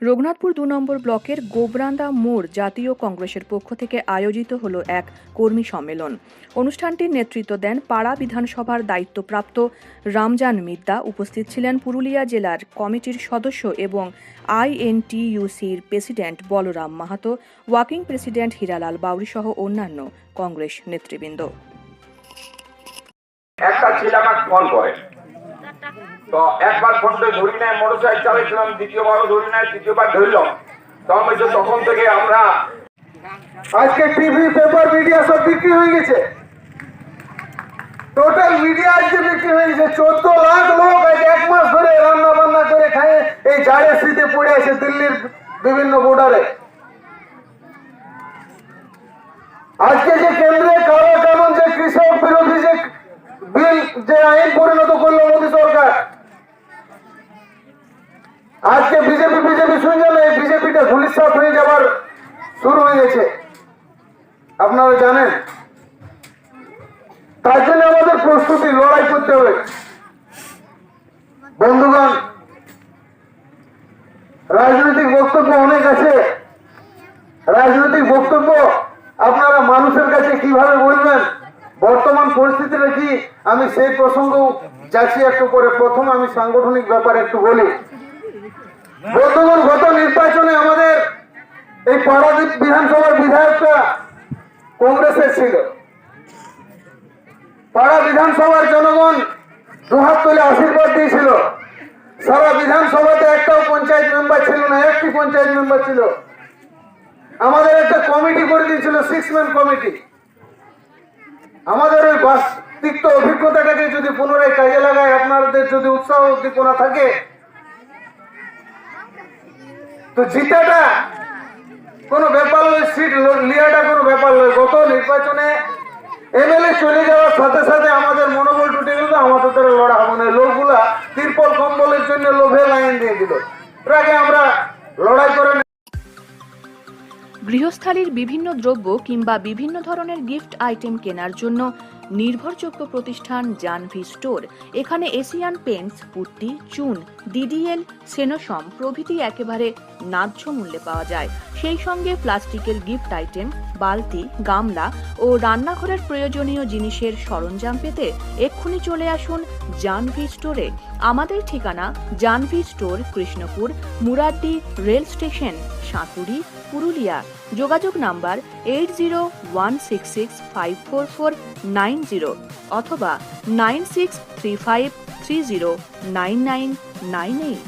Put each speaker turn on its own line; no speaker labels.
রঘুনাথপুর ২ নম্বর ব্লকের গোবরান্দা মোড় জাতীয় কংগ্রেসের পক্ষ থেকে আয়োজিত হল এক কর্মী সম্মেলন। অনুষ্ঠানটির নেতৃত্ব দেন পাড়া বিধানসভার দায়িত্বপ্রাপ্ত রামজান মিদ্দা। উপস্থিত ছিলেন পুরুলিয়া জেলার কমিটির সদস্য এবং আইএনটিইউসির president Balram Mahato, working president Hiralal Bauri সহ অন্যান্য কংগ্রেস নেতৃবৃন্দ।
একটা ছেলে আমাকে ফোন করে, তো একবার ফোনটা ধরি নাই, মোটরসাইকেল চালাইছিলাম, দ্বিতীয়বারও ধরি নাই, তৃতীয়বার ধরলাম। তখন থেকে আমরা
আজকে টিভি, পেপার, মিডিয়া সব বিক্রি হয়ে গেছে। টোটাল মিডিয়া আজকে বিক্রি হয়ে গেছে। 14 লাখ লোক আজ এক মাস ধরে রান্না বান্না করে খায় এই জাড়ের শীতে পড়ে আছে দিল্লির বিভিন্ন বর্ডারে। আজকে যে কেন্দ্রে কালো কানুন, যে কৃষক বিরোধী যে বিল, যে আইন পরিণত করলো মোদী সরকার, আজকে বিজেপি শুনছেন, এই বিজেপিটা ধুলিসাৎ হয়ে যাবার শুরু হয়ে গেছে, আপনারা জানেন। তার জন্য আমাদের প্রস্তুতি, লড়াই করতে হবে। বন্ধুগণ, রাজনৈতিক বক্তব্য অনেক আছে। রাজনৈতিক বক্তব্য আপনারা মানুষের কাছে কিভাবে বলবেন, বর্তমান পরিস্থিতিটা কি, আমি সেই প্রসঙ্গ যাচ্ছি একটু করে। প্রথম আমি সাংগঠনিক ব্যাপারে একটু বলি। বর্তমান গত নির্বাচনে আমাদের এই পাড়া বিধানসভার বিধায়কটা কংগ্রেসের ছিল। পাড়া বিধানসভার জনগণ দুহাত তুলে আশীর্বাদ দিয়েছিল। সারা বিধানসভাতে একটাও পঞ্চায়েত মেম্বার ছিল না, একটি পঞ্চায়েত মেম্বার ছিল। আমাদের একটা কমিটি করে দিয়েছিল, 6 ম্যান কমিটি। আমাদের ওই বাস্তবিক অভিজ্ঞতাটাকে যদি পুনরায় কাজে লাগায়, আপনাদের যদি উৎসাহ উদ্দীপনা থাকে, তো জিতাটা কোনো ব্যাপার নয়, সিট লিয়াটা কোনো ব্যাপার নয়। গত নির্বাচনে এমএলএ চলে যাওয়ার সাথে সাথে আমাদের মনোবল টুটে গেল, আমাদের দ্বারা লড়া হবে না। লোকগুলা তিরপল কম্বলের জন্য লোভে লাইন দিয়ে দিল। আগে আমরা লড়াই করে।
গৃহস্থালির বিভিন্ন দ্রব্য কিংবা বিভিন্ন ধরনের গিফট আইটেম কেনার জন্য নির্ভরযোগ্য প্রতিষ্ঠান জানভি স্টোর। এখানে এশিয়ান পেইন্টস, পুট্টি, চুন, ডিডিএল, সেনোসম প্রভৃতি একেবারে ন্যায্য মূল্যে পাওয়া যায়। সেই সঙ্গে প্লাস্টিকের গিফট আইটেম, বালতি, গামলা ও রান্নাঘরের প্রয়োজনীয় জিনিসের সরঞ্জাম পেতে এক্ষুনি চলে আসুন জানভি স্টোরে। আমাদের ঠিকানা Janvi store, Krishnapur, Muraddi rail station, Santuri, Purulia. যোগাযোগ নাম্বার 8016654490 অথবা 9635309998।